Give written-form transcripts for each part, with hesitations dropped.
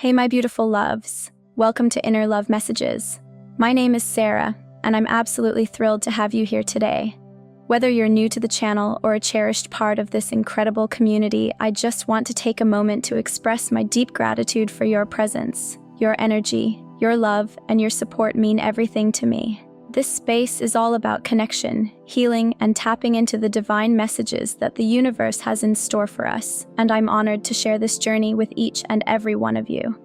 Hey, my beautiful loves. Welcome to Inner Love Messages. My name is Sarah, and I'm absolutely thrilled to have you here today. Whether you're new to the channel or a cherished part of this incredible community, I just want to take a moment to express my deep gratitude for your presence. Your energy, your love, and your support mean everything to me. This space is all about connection, healing, and tapping into the divine messages that the universe has in store for us, and I'm honored to share this journey with each and every one of you.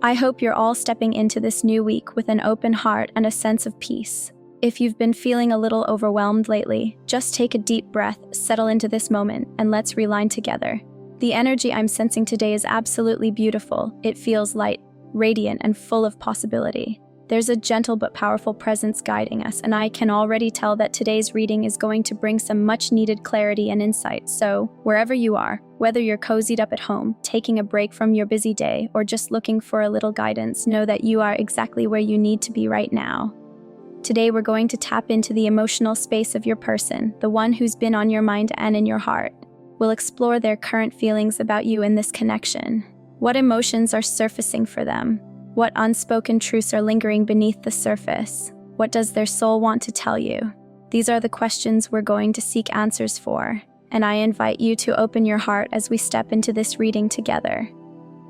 I hope you're all stepping into this new week with an open heart and a sense of peace. If you've been feeling a little overwhelmed lately, just take a deep breath, settle into this moment, and let's realign together. The energy I'm sensing today is absolutely beautiful. It feels light, radiant, and full of possibility. There's a gentle but powerful presence guiding us, and I can already tell that today's reading is going to bring some much-needed clarity and insight. So, wherever you are, whether you're cozied up at home, taking a break from your busy day, or just looking for a little guidance, know that you are exactly where you need to be right now. Today, we're going to tap into the emotional space of your person, the one who's been on your mind and in your heart. We'll explore their current feelings about you in this connection. What emotions are surfacing for them? What unspoken truths are lingering beneath the surface? What does their soul want to tell you? These are the questions we're going to seek answers for, and I invite you to open your heart as we step into this reading together.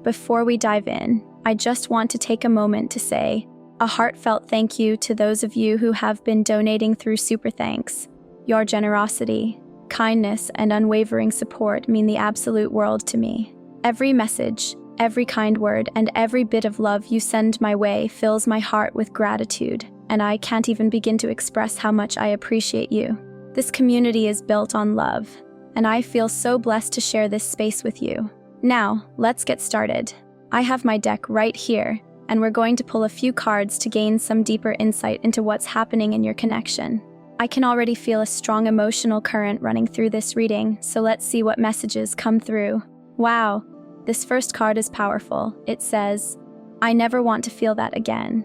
Before we dive in, I just want to take a moment to say a heartfelt thank you to those of you who have been donating through Super Thanks. Your generosity, kindness, and unwavering support mean the absolute world to me. Every message, every kind word, and every bit of love you send my way fills my heart with gratitude, and I can't even begin to express how much I appreciate you. This community is built on love, and I feel so blessed to share this space with you. Now, let's get started. I have my deck right here, and we're going to pull a few cards to gain some deeper insight into what's happening in your connection. I can already feel a strong emotional current running through this reading, so let's see what messages come through. Wow! This first card is powerful. It says, "I never want to feel that again."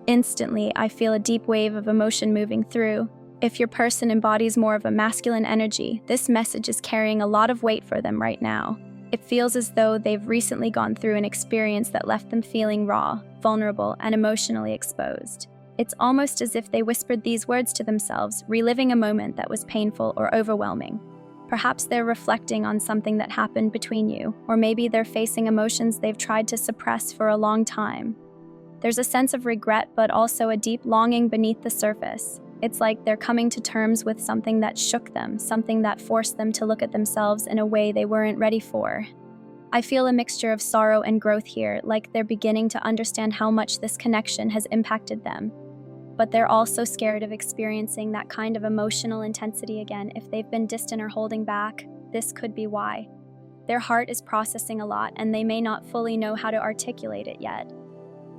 Instantly, I feel a deep wave of emotion moving through. If your person embodies more of a masculine energy, this message is carrying a lot of weight for them right now. It feels as though they've recently gone through an experience that left them feeling raw, vulnerable, and emotionally exposed. It's almost as if they whispered these words to themselves, reliving a moment that was painful or overwhelming. Perhaps they're reflecting on something that happened between you, or maybe they're facing emotions they've tried to suppress for a long time. There's a sense of regret, but also a deep longing beneath the surface. It's like they're coming to terms with something that shook them, something that forced them to look at themselves in a way they weren't ready for. I feel a mixture of sorrow and growth here, like they're beginning to understand how much this connection has impacted them. But they're also scared of experiencing that kind of emotional intensity again. If they've been distant or holding back, this could be why. Their heart is processing a lot, and they may not fully know how to articulate it yet.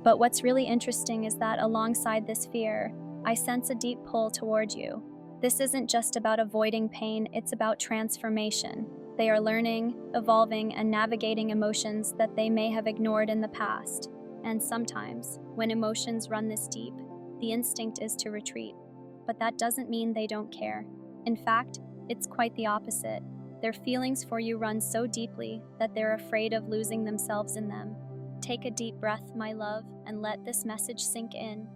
But what's really interesting is that alongside this fear, I sense a deep pull toward you. This isn't just about avoiding pain, it's about transformation. They are learning, evolving, and navigating emotions that they may have ignored in the past. And sometimes, when emotions run this deep, the instinct is to retreat, but that doesn't mean they don't care. In fact, it's quite the opposite. Their feelings for you run so deeply that they're afraid of losing themselves in them. Take a deep breath, my love, and let this message sink in.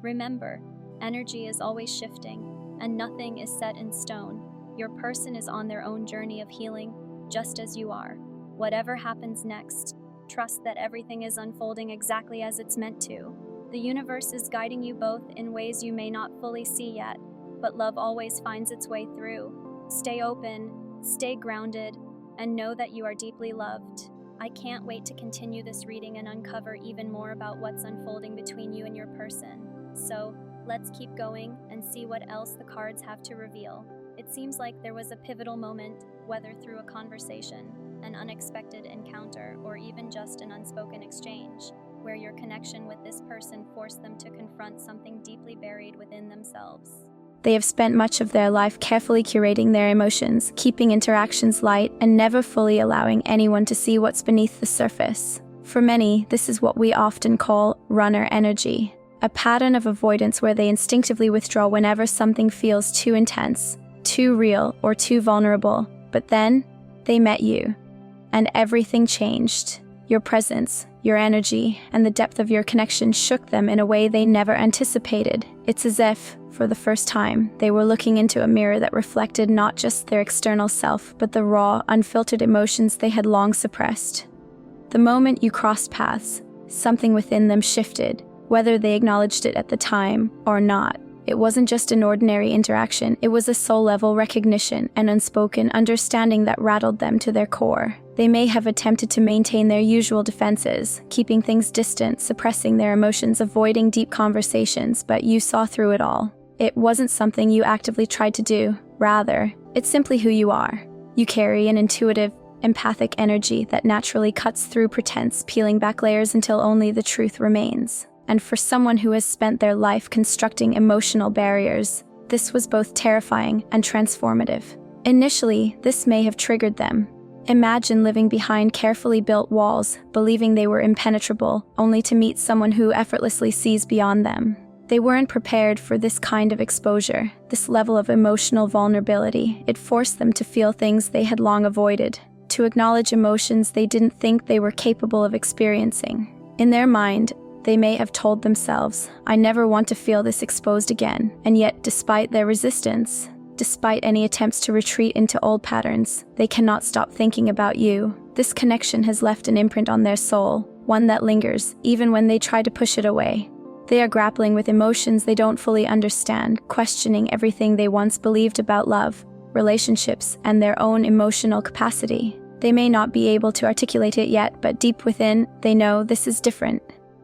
Remember, energy is always shifting, and nothing is set in stone. Your person is on their own journey of healing, just as you are. Whatever happens next, trust that everything is unfolding exactly as it's meant to. The universe is guiding you both in ways you may not fully see yet, but love always finds its way through. Stay open, stay grounded, and know that you are deeply loved. I can't wait to continue this reading and uncover even more about what's unfolding between you and your person. So, let's keep going and see what else the cards have to reveal. It seems like there was a pivotal moment, whether through a conversation, an unexpected encounter, or even just an unspoken exchange, where your connection with this person forced them to confront something deeply buried within themselves. They have spent much of their life carefully curating their emotions, keeping interactions light, and never fully allowing anyone to see what's beneath the surface. For many, this is what we often call runner energy, a pattern of avoidance where they instinctively withdraw whenever something feels too intense, too real, or too vulnerable. But then, they met you, and everything changed. Your presence, your energy, and the depth of your connection shook them in a way they never anticipated. It's as if, for the first time, they were looking into a mirror that reflected not just their external self, but the raw, unfiltered emotions they had long suppressed. The moment you crossed paths, something within them shifted, whether they acknowledged it at the time or not. It wasn't just an ordinary interaction, it was a soul-level recognition, an unspoken understanding that rattled them to their core. They may have attempted to maintain their usual defenses, keeping things distant, suppressing their emotions, avoiding deep conversations, but you saw through it all. It wasn't something you actively tried to do. Rather, it's simply who you are. You carry an intuitive, empathic energy that naturally cuts through pretense, peeling back layers until only the truth remains. And for someone who has spent their life constructing emotional barriers, this was both terrifying and transformative. Initially, this may have triggered them. Imagine living behind carefully built walls, believing they were impenetrable, only to meet someone who effortlessly sees beyond them. They weren't prepared for this kind of exposure, this level of emotional vulnerability. It forced them to feel things they had long avoided, to acknowledge emotions they didn't think they were capable of experiencing. In their mind, they may have told themselves, "I never want to feel this exposed again." And yet, despite their resistance, despite any attempts to retreat into old patterns, they cannot stop thinking about you. This connection has left an imprint on their soul, one that lingers, even when they try to push it away. They are grappling with emotions they don't fully understand, questioning everything they once believed about love, relationships, and their own emotional capacity. They may not be able to articulate it yet, but deep within, they know this is different.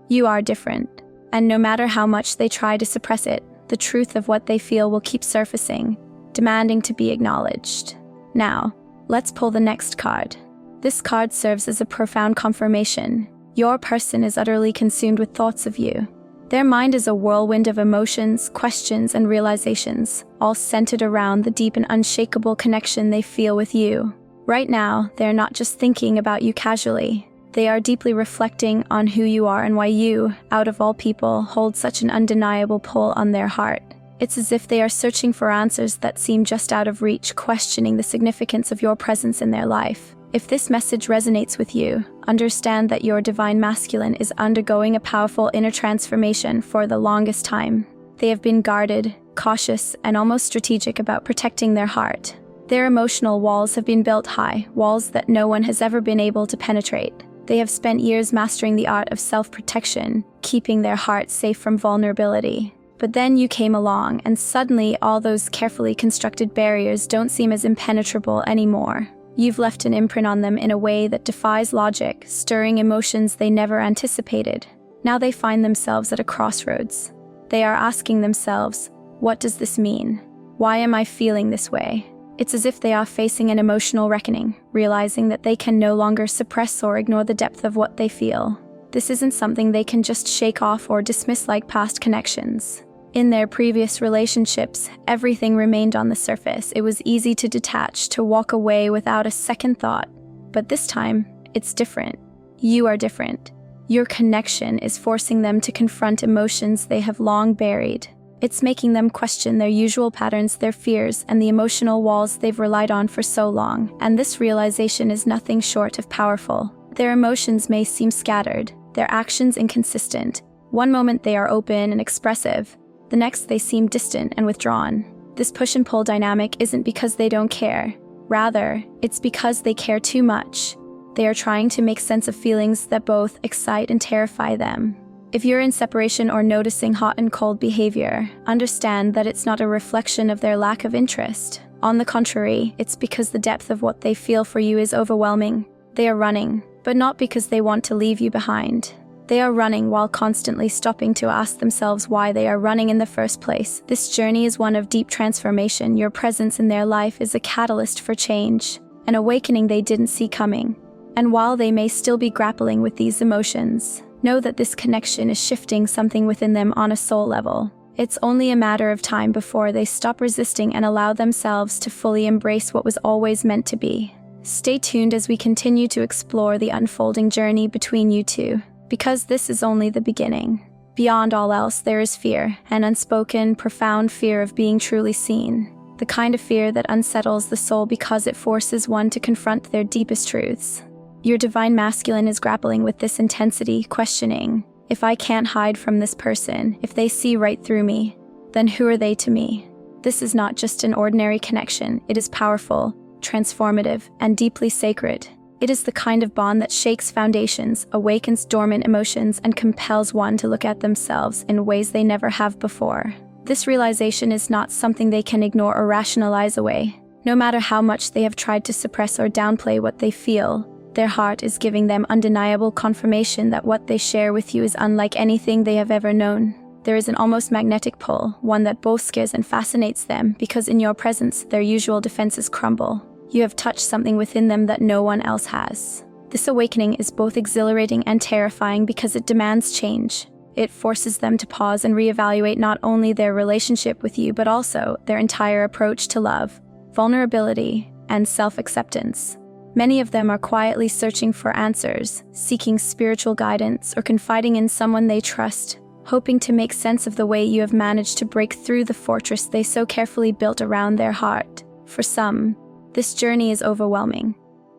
You are different, and no matter how much they try to suppress it, the truth of what they feel will keep surfacing, demanding to be acknowledged. Now, let's pull the next card. This card serves as a profound confirmation. Your person is utterly consumed with thoughts of you. Their mind is a whirlwind of emotions, questions, and realizations, all centered around the deep and unshakable connection they feel with you. Right now, they're not just thinking about you casually. They are deeply reflecting on who you are and why you, out of all people, hold such an undeniable pull on their heart. It's as if they are searching for answers that seem just out of reach, questioning the significance of your presence in their life. If this message resonates with you, understand that your divine masculine is undergoing a powerful inner transformation. For the longest time, they have been guarded, cautious, and almost strategic about protecting their heart. Their emotional walls have been built high, walls that no one has ever been able to penetrate. They have spent years mastering the art of self-protection, keeping their hearts safe from vulnerability. But then you came along, and suddenly all those carefully constructed barriers don't seem as impenetrable anymore. You've left an imprint on them in a way that defies logic, stirring emotions they never anticipated. Now they find themselves at a crossroads. They are asking themselves, what does this mean? Why am I feeling this way? It's as if they are facing an emotional reckoning, realizing that they can no longer suppress or ignore the depth of what they feel. This isn't something they can just shake off or dismiss like past connections. In their previous relationships, everything remained on the surface. It was easy to detach, to walk away without a second thought. But this time, it's different. You are different. Your connection is forcing them to confront emotions they have long buried. It's making them question their usual patterns, their fears, and the emotional walls they've relied on for so long. And this realization is nothing short of powerful. Their emotions may seem scattered, their actions inconsistent. One moment they are open and expressive, the next they seem distant and withdrawn. This push and pull dynamic isn't because they don't care. Rather, it's because they care too much. They are trying to make sense of feelings that both excite and terrify them. If you're in separation or noticing hot and cold behavior, understand that it's not a reflection of their lack of interest. On the contrary, it's because the depth of what they feel for you is overwhelming. They are running, but not because they want to leave you behind. They are running while constantly stopping to ask themselves why they are running in the first place. This journey is one of deep transformation. Your presence in their life is a catalyst for change, an awakening they didn't see coming. And while they may still be grappling with these emotions, know that this connection is shifting something within them on a soul level. It's only a matter of time before they stop resisting and allow themselves to fully embrace what was always meant to be. Stay tuned as we continue to explore the unfolding journey between you two, because this is only the beginning. Beyond all else, there is fear, an unspoken, profound fear of being truly seen. The kind of fear that unsettles the soul because it forces one to confront their deepest truths. Your divine masculine is grappling with this intensity, questioning, if I can't hide from this person, if they see right through me, then who are they to me? This is not just an ordinary connection, it is powerful, transformative, and deeply sacred. It is the kind of bond that shakes foundations, awakens dormant emotions, and compels one to look at themselves in ways they never have before. This realization is not something they can ignore or rationalize away. No matter how much they have tried to suppress or downplay what they feel, their heart is giving them undeniable confirmation that what they share with you is unlike anything they have ever known. There is an almost magnetic pull, one that both scares and fascinates them, because in your presence, their usual defenses crumble. You have touched something within them that no one else has. This awakening is both exhilarating and terrifying because it demands change. It forces them to pause and reevaluate not only their relationship with you, but also their entire approach to love, vulnerability, and self-acceptance. Many of them are quietly searching for answers, seeking spiritual guidance, or confiding in someone they trust, hoping to make sense of the way you have managed to break through the fortress they so carefully built around their heart. For some, this journey is overwhelming.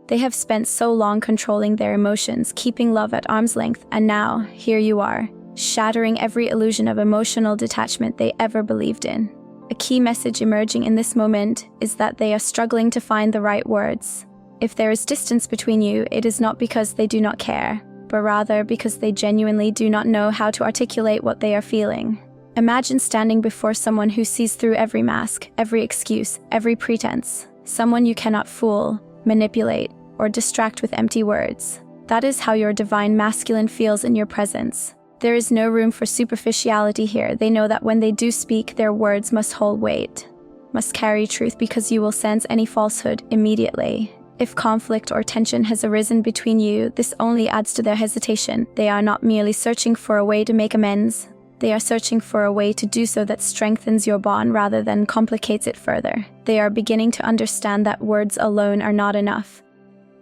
They have spent so long controlling their emotions, keeping love at arm's length, and now, here you are, shattering every illusion of emotional detachment they ever believed in. A key message emerging in this moment is that they are struggling to find the right words. If there is distance between you, it is not because they do not care, but rather because they genuinely do not know how to articulate what they are feeling. Imagine standing before someone who sees through every mask, every excuse, every pretense. Someone you cannot fool, manipulate, or distract with empty words. That is how your divine masculine feels in your presence. There is no room for superficiality here. They know that when they do speak, their words must hold weight, must carry truth, because you will sense any falsehood immediately. If conflict or tension has arisen between you, this only adds to their hesitation. They are not merely searching for a way to make amends. They are searching for a way to do so that strengthens your bond rather than complicates it further. They are beginning to understand that words alone are not enough.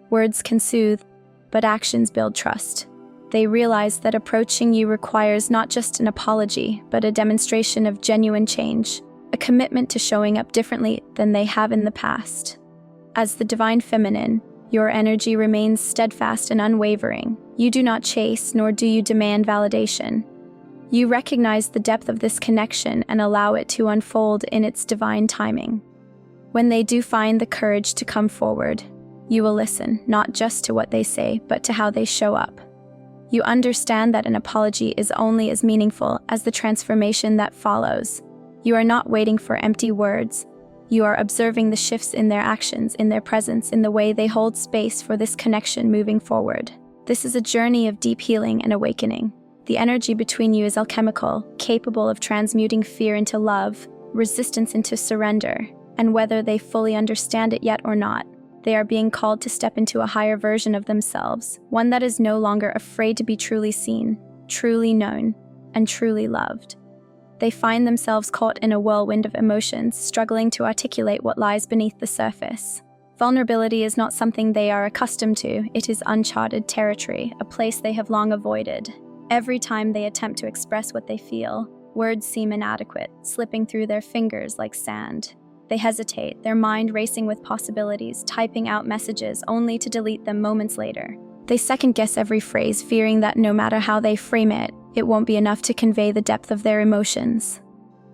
Words can soothe, but actions build trust. They realize that approaching you requires not just an apology, but a demonstration of genuine change, a commitment to showing up differently than they have in the past. As the divine feminine, your energy remains steadfast and unwavering. You do not chase, nor do you demand validation. You recognize the depth of this connection and allow it to unfold in its divine timing. When they do find the courage to come forward, you will listen, not just to what they say, but to how they show up. You understand that an apology is only as meaningful as the transformation that follows. You are not waiting for empty words. You are observing the shifts in their actions, in their presence, in the way they hold space for this connection moving forward. This is a journey of deep healing and awakening. The energy between you is alchemical, capable of transmuting fear into love, resistance into surrender, and whether they fully understand it yet or not, they are being called to step into a higher version of themselves, one that is no longer afraid to be truly seen, truly known, and truly loved. They find themselves caught in a whirlwind of emotions, struggling to articulate what lies beneath the surface. Vulnerability is not something they are accustomed to. It is uncharted territory, a place they have long avoided. Every time they attempt to express what they feel, words seem inadequate, slipping through their fingers like sand. They hesitate, their mind racing with possibilities, typing out messages only to delete them moments later. They second-guess every phrase, fearing that no matter how they frame it, it won't be enough to convey the depth of their emotions.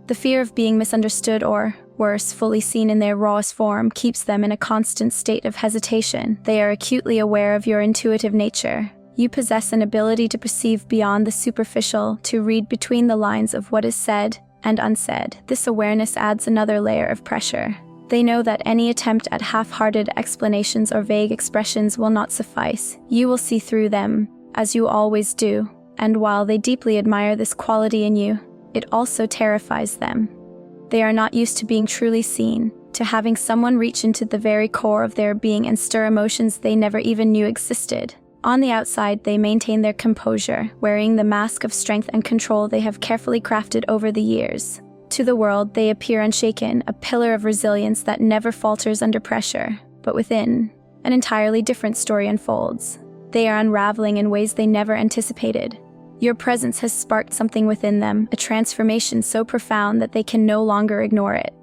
The fear of being misunderstood or, worse, fully seen in their rawest form keeps them in a constant state of hesitation. They are acutely aware of your intuitive nature. You possess an ability to perceive beyond the superficial, to read between the lines of what is said and unsaid. This awareness adds another layer of pressure. They know that any attempt at half-hearted explanations or vague expressions will not suffice. You will see through them, as you always do. And while they deeply admire this quality in you, it also terrifies them. They are not used to being truly seen, to having someone reach into the very core of their being and stir emotions they never even knew existed. On the outside, they maintain their composure, wearing the mask of strength and control they have carefully crafted over the years. To the world, they appear unshaken, a pillar of resilience that never falters under pressure. But within, an entirely different story unfolds. They are unraveling in ways they never anticipated. Your presence has sparked something within them, a transformation so profound that they can no longer ignore it.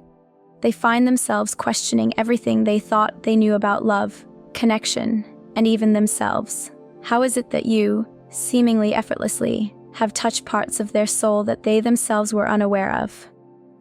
They find themselves questioning everything they thought they knew about love, connection, and even themselves. How is it that you, seemingly effortlessly, have touched parts of their soul that they themselves were unaware of?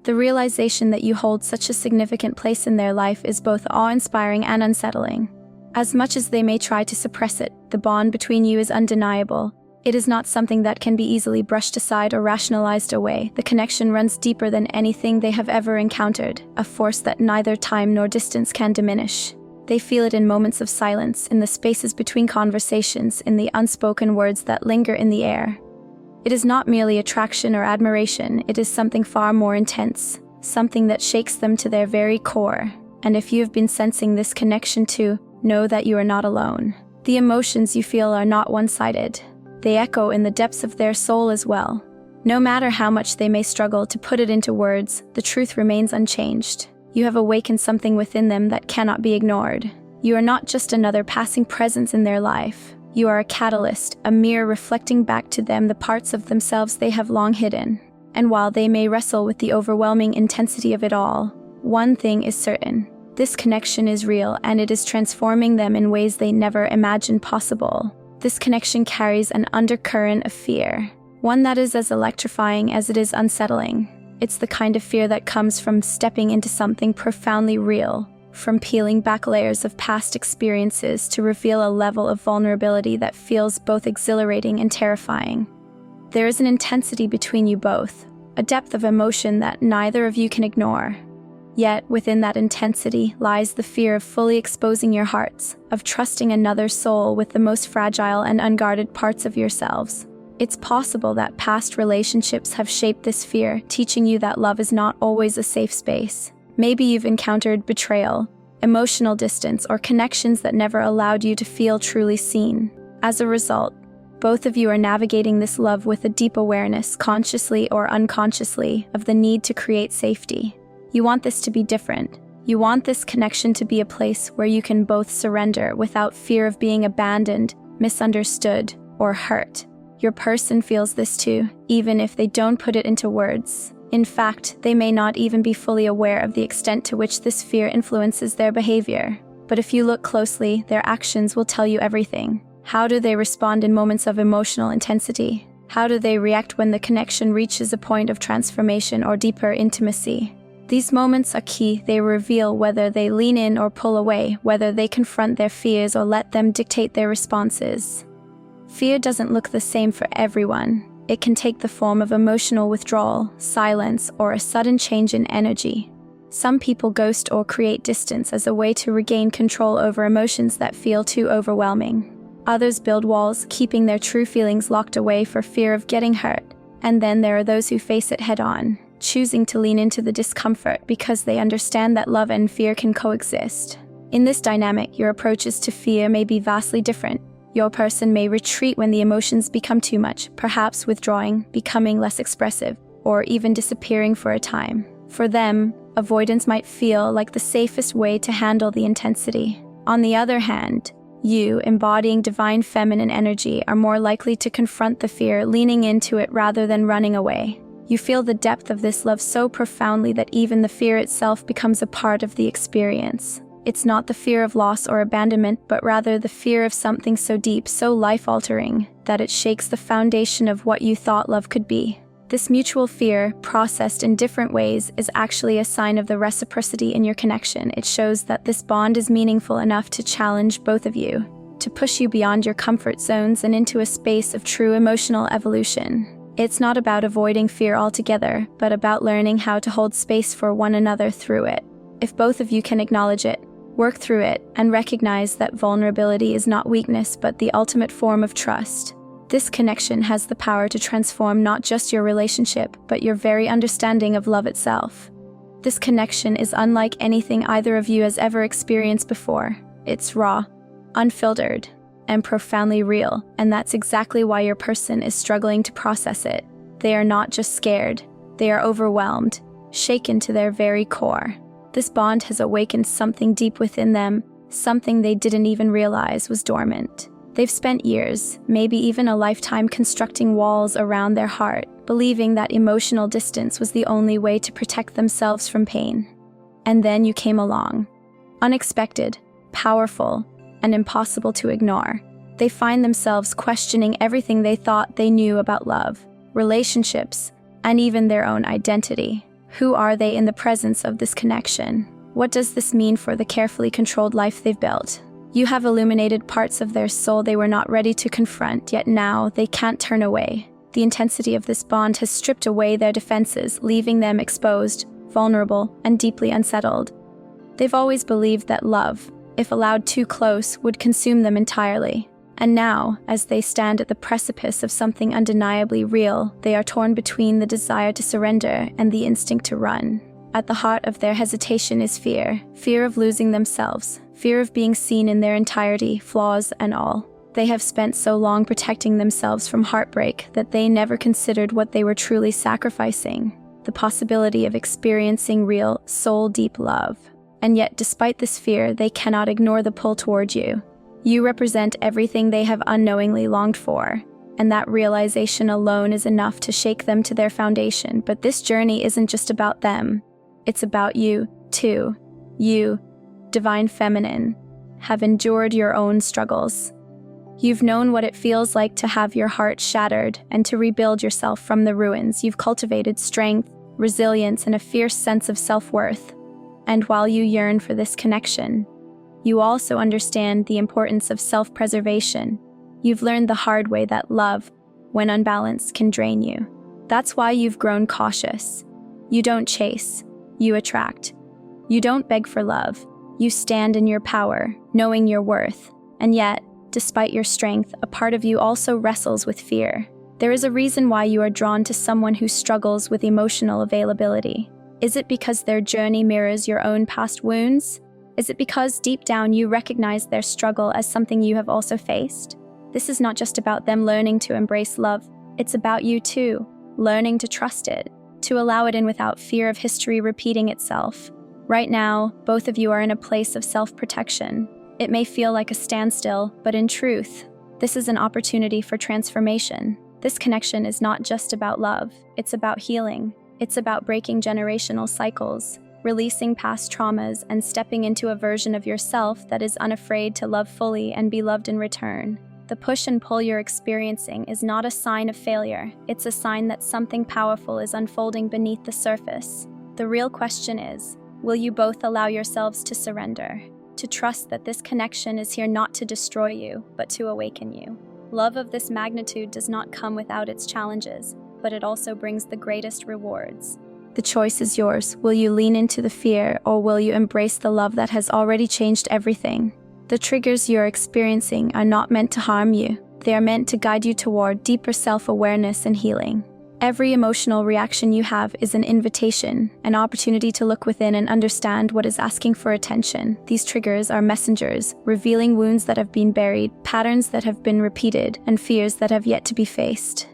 The realization that you hold such a significant place in their life is both awe-inspiring and unsettling. As much as they may try to suppress it, the bond between you is undeniable. It is not something that can be easily brushed aside or rationalized away. The connection runs deeper than anything they have ever encountered, a force that neither time nor distance can diminish. They feel it in moments of silence, in the spaces between conversations, in the unspoken words that linger in the air. It is not merely attraction or admiration, it is something far more intense, something that shakes them to their very core. And if you have been sensing this connection too, know that you are not alone. The emotions you feel are not one-sided. They echo in the depths of their soul as well. No matter how much they may struggle to put it into words, the truth remains unchanged. You have awakened something within them that cannot be ignored. You are not just another passing presence in their life. You are a catalyst, a mirror reflecting back to them the parts of themselves they have long hidden. And while they may wrestle with the overwhelming intensity of it all, one thing is certain. This connection is real, and it is transforming them in ways they never imagined possible. This connection carries an undercurrent of fear, one that is as electrifying as it is unsettling. It's the kind of fear that comes from stepping into something profoundly real, from peeling back layers of past experiences to reveal a level of vulnerability that feels both exhilarating and terrifying. There is an intensity between you both, a depth of emotion that neither of you can ignore. Yet, within that intensity lies the fear of fully exposing your hearts, of trusting another's soul with the most fragile and unguarded parts of yourselves. It's possible that past relationships have shaped this fear, teaching you that love is not always a safe space. Maybe you've encountered betrayal, emotional distance, or connections that never allowed you to feel truly seen. As a result, both of you are navigating this love with a deep awareness, consciously or unconsciously, of the need to create safety. You want this to be different. You want this connection to be a place where you can both surrender without fear of being abandoned, misunderstood, or hurt. Your person feels this too, even if they don't put it into words. In fact, they may not even be fully aware of the extent to which this fear influences their behavior. But if you look closely, their actions will tell you everything. How do they respond in moments of emotional intensity? How do they react when the connection reaches a point of transformation or deeper intimacy? These moments are key. They reveal whether they lean in or pull away, whether they confront their fears or let them dictate their responses. Fear doesn't look the same for everyone. It can take the form of emotional withdrawal, silence, or a sudden change in energy. Some people ghost or create distance as a way to regain control over emotions that feel too overwhelming. Others build walls, keeping their true feelings locked away for fear of getting hurt. And then there are those who face it head-on, choosing to lean into the discomfort because they understand that love and fear can coexist. In this dynamic, your approaches to fear may be vastly different. Your person may retreat when the emotions become too much, perhaps withdrawing, becoming less expressive, or even disappearing for a time. For them, avoidance might feel like the safest way to handle the intensity. On the other hand, you, embodying divine feminine energy, are more likely to confront the fear, leaning into it rather than running away. You feel the depth of this love so profoundly that even the fear itself becomes a part of the experience. It's not the fear of loss or abandonment, but rather the fear of something so deep, so life-altering, that it shakes the foundation of what you thought love could be. This mutual fear, processed in different ways, is actually a sign of the reciprocity in your connection. It shows that this bond is meaningful enough to challenge both of you, to push you beyond your comfort zones and into a space of true emotional evolution. It's not about avoiding fear altogether, but about learning how to hold space for one another through it. If both of you can acknowledge it, work through it, and recognize that vulnerability is not weakness but the ultimate form of trust, this connection has the power to transform not just your relationship, but your very understanding of love itself. This connection is unlike anything either of you has ever experienced before. It's raw, unfiltered, and profoundly real, and that's exactly why your person is struggling to process it. They are not just scared, they are overwhelmed, shaken to their very core. This bond has awakened something deep within them, something they didn't even realize was dormant. They've spent years, maybe even a lifetime, constructing walls around their heart, believing that emotional distance was the only way to protect themselves from pain. And then you came along. Unexpected, powerful, and impossible to ignore. They find themselves questioning everything they thought they knew about love, relationships, and even their own identity. Who are they in the presence of this connection? What does this mean for the carefully controlled life they've built? You have illuminated parts of their soul they were not ready to confront, yet now they can't turn away. The intensity of this bond has stripped away their defenses, leaving them exposed, vulnerable, and deeply unsettled. They've always believed that love, if allowed too close, would consume them entirely. And now, as they stand at the precipice of something undeniably real, they are torn between the desire to surrender and the instinct to run. At the heart of their hesitation is fear of losing themselves, fear of being seen in their entirety, flaws and all. They have spent so long protecting themselves from heartbreak that they never considered what they were truly sacrificing, the possibility of experiencing real, soul-deep love. And yet, despite this fear, they cannot ignore the pull toward you. You represent everything they have unknowingly longed for, and that realization alone is enough to shake them to their foundation. But this journey isn't just about them. It's about you, too. You, divine feminine, have endured your own struggles. You've known what it feels like to have your heart shattered and to rebuild yourself from the ruins. You've cultivated strength, resilience, and a fierce sense of self-worth. And while you yearn for this connection, you also understand the importance of self-preservation. You've learned the hard way that love, when unbalanced, can drain you. That's why you've grown cautious. You don't chase, you attract. You don't beg for love. You stand in your power, knowing your worth. And yet, despite your strength, a part of you also wrestles with fear. There is a reason why you are drawn to someone who struggles with emotional availability. Is it because their journey mirrors your own past wounds? Is it because deep down you recognize their struggle as something you have also faced? This is not just about them learning to embrace love, it's about you too, learning to trust it, to allow it in without fear of history repeating itself. Right now, both of you are in a place of self-protection. It may feel like a standstill, but in truth, this is an opportunity for transformation. This connection is not just about love, it's about healing. It's about breaking generational cycles, releasing past traumas, and stepping into a version of yourself that is unafraid to love fully and be loved in return. The push and pull you're experiencing is not a sign of failure. It's a sign that something powerful is unfolding beneath the surface. The real question is, will you both allow yourselves to surrender, to trust that this connection is here not to destroy you, but to awaken you? Love of this magnitude does not come without its challenges, but it also brings the greatest rewards. The choice is yours. Will you lean into the fear, or will you embrace the love that has already changed everything? The triggers you're experiencing are not meant to harm you. They are meant to guide you toward deeper self-awareness and healing. Every emotional reaction you have is an invitation, an opportunity to look within and understand what is asking for attention. These triggers are messengers, revealing wounds that have been buried, patterns that have been repeated, and fears that have yet to be faced.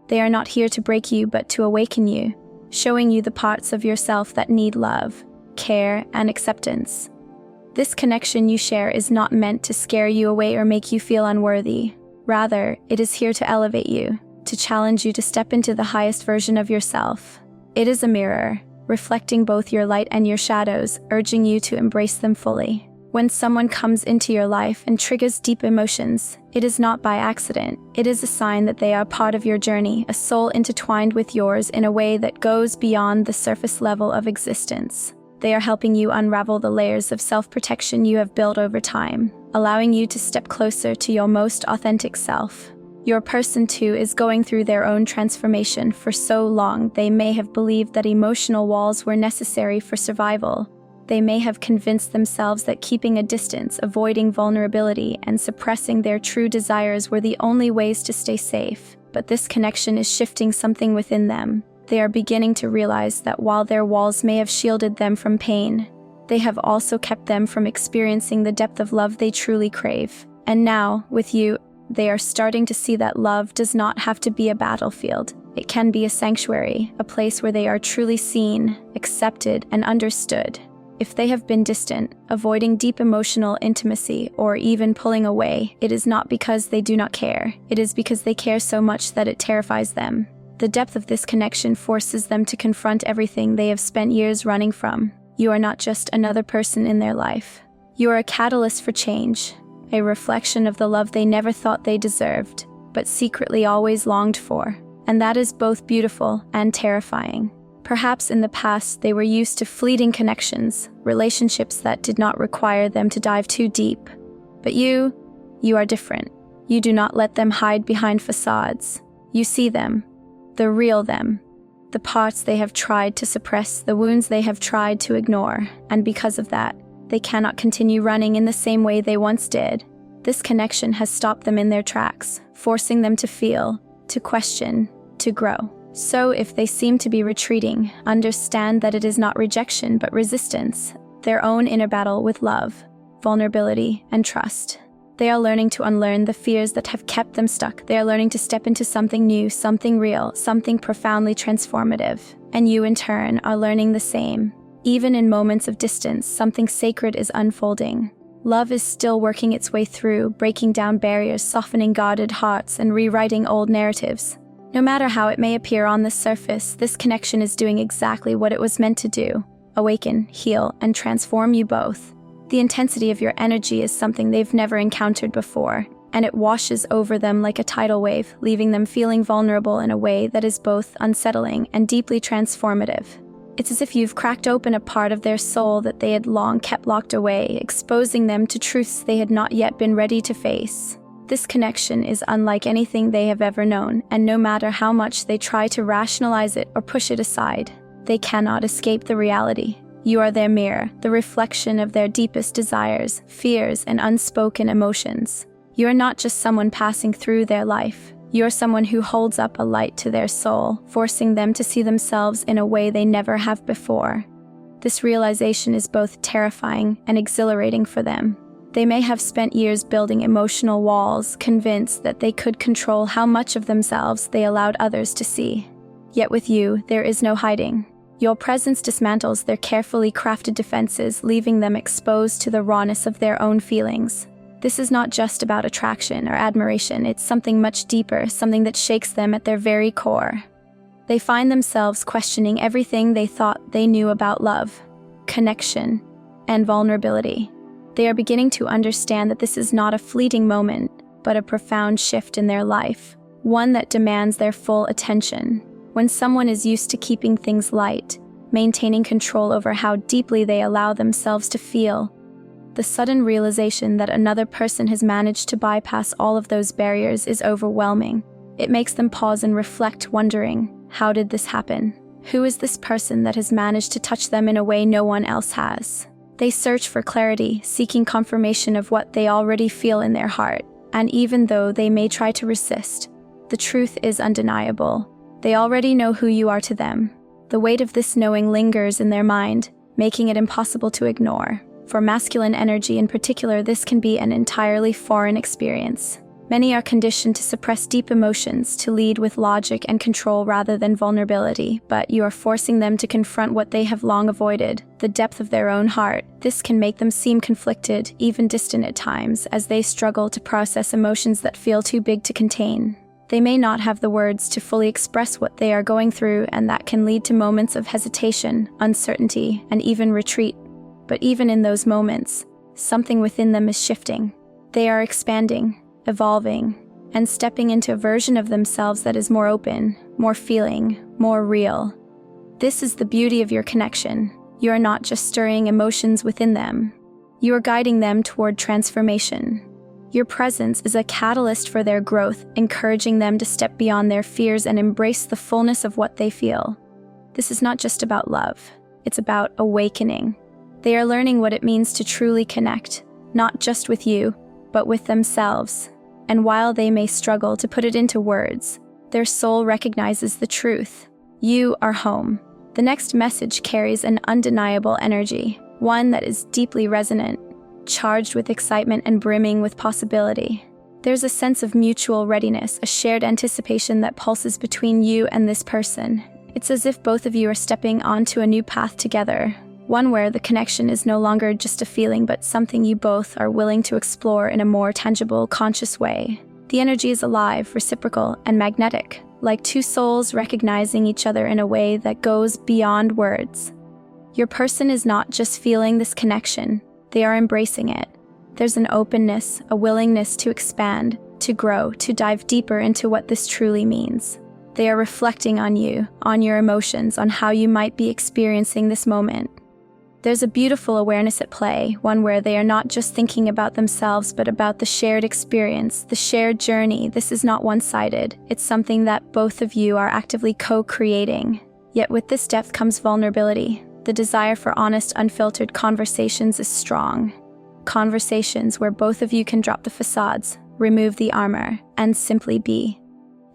They are not here to break you, but to awaken you, showing you the parts of yourself that need love, care, and acceptance. This connection you share is not meant to scare you away or make you feel unworthy. Rather, it is here to elevate you, to challenge you to step into the highest version of yourself. It is a mirror, reflecting both your light and your shadows, urging you to embrace them fully. When someone comes into your life and triggers deep emotions, it is not by accident. It is a sign that they are part of your journey, a soul intertwined with yours in a way that goes beyond the surface level of existence. They are helping you unravel the layers of self-protection you have built over time, allowing you to step closer to your most authentic self. Your person too is going through their own transformation. For so long, they may have believed that emotional walls were necessary for survival. They may have convinced themselves that keeping a distance, avoiding vulnerability, and suppressing their true desires were the only ways to stay safe. But this connection is shifting something within them. They are beginning to realize that while their walls may have shielded them from pain, they have also kept them from experiencing the depth of love they truly crave. And now, with you, they are starting to see that love does not have to be a battlefield. It can be a sanctuary, a place where they are truly seen, accepted, and understood. If they have been distant, avoiding deep emotional intimacy, or even pulling away, it is not because they do not care. It is because they care so much that it terrifies them. The depth of this connection forces them to confront everything they have spent years running from. You are not just another person in their life. You are a catalyst for change, a reflection of the love they never thought they deserved, but secretly always longed for. And that is both beautiful and terrifying. Perhaps in the past they were used to fleeting connections, relationships that did not require them to dive too deep. But you are different. You do not let them hide behind facades. You see them, the real them, the parts they have tried to suppress, the wounds they have tried to ignore, and because of that, they cannot continue running in the same way they once did. This connection has stopped them in their tracks, forcing them to feel, to question, to grow. So if they seem to be retreating, understand that it is not rejection but resistance, their own inner battle with love, vulnerability, and trust. They are learning to unlearn the fears that have kept them stuck. They are learning to step into something new, something real, something profoundly transformative. And you, in turn, are learning the same. Even in moments of distance, something sacred is unfolding. Love is still working its way through, breaking down barriers, softening guarded hearts, and rewriting old narratives. No matter how it may appear on the surface, this connection is doing exactly what it was meant to do: awaken, heal, and transform you both. The intensity of your energy is something they've never encountered before, and it washes over them like a tidal wave, leaving them feeling vulnerable in a way that is both unsettling and deeply transformative. It's as if you've cracked open a part of their soul that they had long kept locked away, exposing them to truths they had not yet been ready to face. This connection is unlike anything they have ever known, and no matter how much they try to rationalize it or push it aside, they cannot escape the reality. You are their mirror, the reflection of their deepest desires, fears, and unspoken emotions. You are not just someone passing through their life. You are someone who holds up a light to their soul, forcing them to see themselves in a way they never have before. This realization is both terrifying and exhilarating for them. They may have spent years building emotional walls, convinced that they could control how much of themselves they allowed others to see. Yet with you, there is no hiding. Your presence dismantles their carefully crafted defenses, leaving them exposed to the rawness of their own feelings. This is not just about attraction or admiration, it's something much deeper, something that shakes them at their very core. They find themselves questioning everything they thought they knew about love, connection, and vulnerability. They are beginning to understand that this is not a fleeting moment, but a profound shift in their life, one that demands their full attention. When someone is used to keeping things light, maintaining control over how deeply they allow themselves to feel, the sudden realization that another person has managed to bypass all of those barriers is overwhelming. It makes them pause and reflect, wondering, how did this happen? Who is this person that has managed to touch them in a way no one else has? They search for clarity, seeking confirmation of what they already feel in their heart. And even though they may try to resist, the truth is undeniable. They already know who you are to them. The weight of this knowing lingers in their mind, making it impossible to ignore. For masculine energy in particular, this can be an entirely foreign experience. Many are conditioned to suppress deep emotions, to lead with logic and control rather than vulnerability, but you are forcing them to confront what they have long avoided, the depth of their own heart. This can make them seem conflicted, even distant at times, as they struggle to process emotions that feel too big to contain. They may not have the words to fully express what they are going through, and that can lead to moments of hesitation, uncertainty, and even retreat. But even in those moments, something within them is shifting. They are expanding, evolving, and stepping into a version of themselves that is more open, more feeling, more real. This is the beauty of your connection. You are not just stirring emotions within them. You are guiding them toward transformation. Your presence is a catalyst for their growth, encouraging them to step beyond their fears and embrace the fullness of what they feel. This is not just about love. It's about awakening. They are learning what it means to truly connect, not just with you, but with themselves. And while they may struggle to put it into words, their soul recognizes the truth. You are home. The next message carries an undeniable energy, one that is deeply resonant, charged with excitement and brimming with possibility. There's a sense of mutual readiness, a shared anticipation that pulses between you and this person. It's as if both of you are stepping onto a new path together, one where the connection is no longer just a feeling but something you both are willing to explore in a more tangible, conscious way. The energy is alive, reciprocal, and magnetic, like two souls recognizing each other in a way that goes beyond words. Your person is not just feeling this connection, they are embracing it. There's an openness, a willingness to expand, to grow, to dive deeper into what this truly means. They are reflecting on you, on your emotions, on how you might be experiencing this moment. There's a beautiful awareness at play, one where they are not just thinking about themselves, but about the shared experience, the shared journey. This is not one-sided. It's something that both of you are actively co-creating. Yet with this depth comes vulnerability. The desire for honest, unfiltered conversations is strong. Conversations where both of you can drop the facades, remove the armor, and simply be.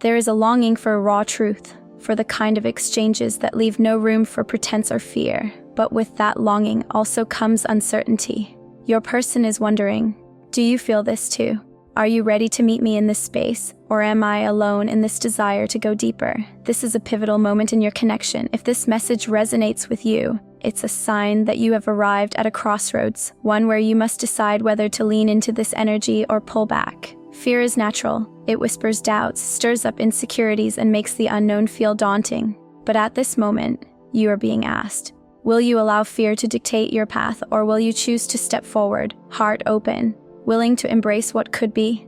There is a longing for raw truth, for the kind of exchanges that leave no room for pretense or fear. But with that longing also comes uncertainty. Your person is wondering, do you feel this too? Are you ready to meet me in this space? Or am I alone in this desire to go deeper? This is a pivotal moment in your connection. If this message resonates with you, it's a sign that you have arrived at a crossroads, one where you must decide whether to lean into this energy or pull back. Fear is natural. It whispers doubts, stirs up insecurities, and makes the unknown feel daunting. But at this moment, you are being asked, will you allow fear to dictate your path, or will you choose to step forward, heart open, willing to embrace what could be?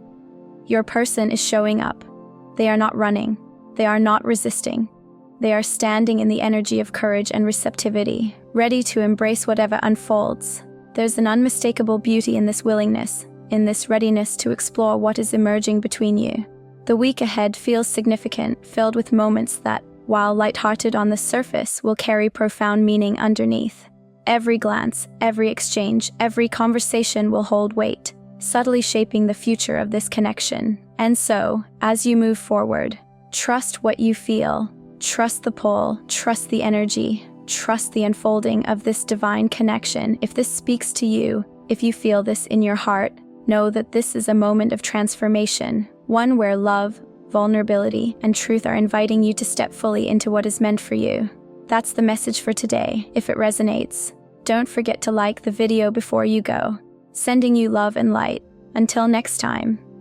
Your person is showing up. They are not running. They are not resisting. They are standing in the energy of courage and receptivity, ready to embrace whatever unfolds. There's an unmistakable beauty in this willingness, in this readiness to explore what is emerging between you. The week ahead feels significant, filled with moments that, while lighthearted on the surface, will carry profound meaning underneath. Every glance, every exchange, every conversation will hold weight, subtly shaping the future of this connection. And so, as you move forward, trust what you feel, trust the pull, trust the energy, trust the unfolding of this divine connection. If this speaks to you, if you feel this in your heart, know that this is a moment of transformation, one where love, vulnerability, and truth are inviting you to step fully into what is meant for you. That's the message for today. If it resonates, don't forget to like the video before you go. Sending you love and light. Until next time.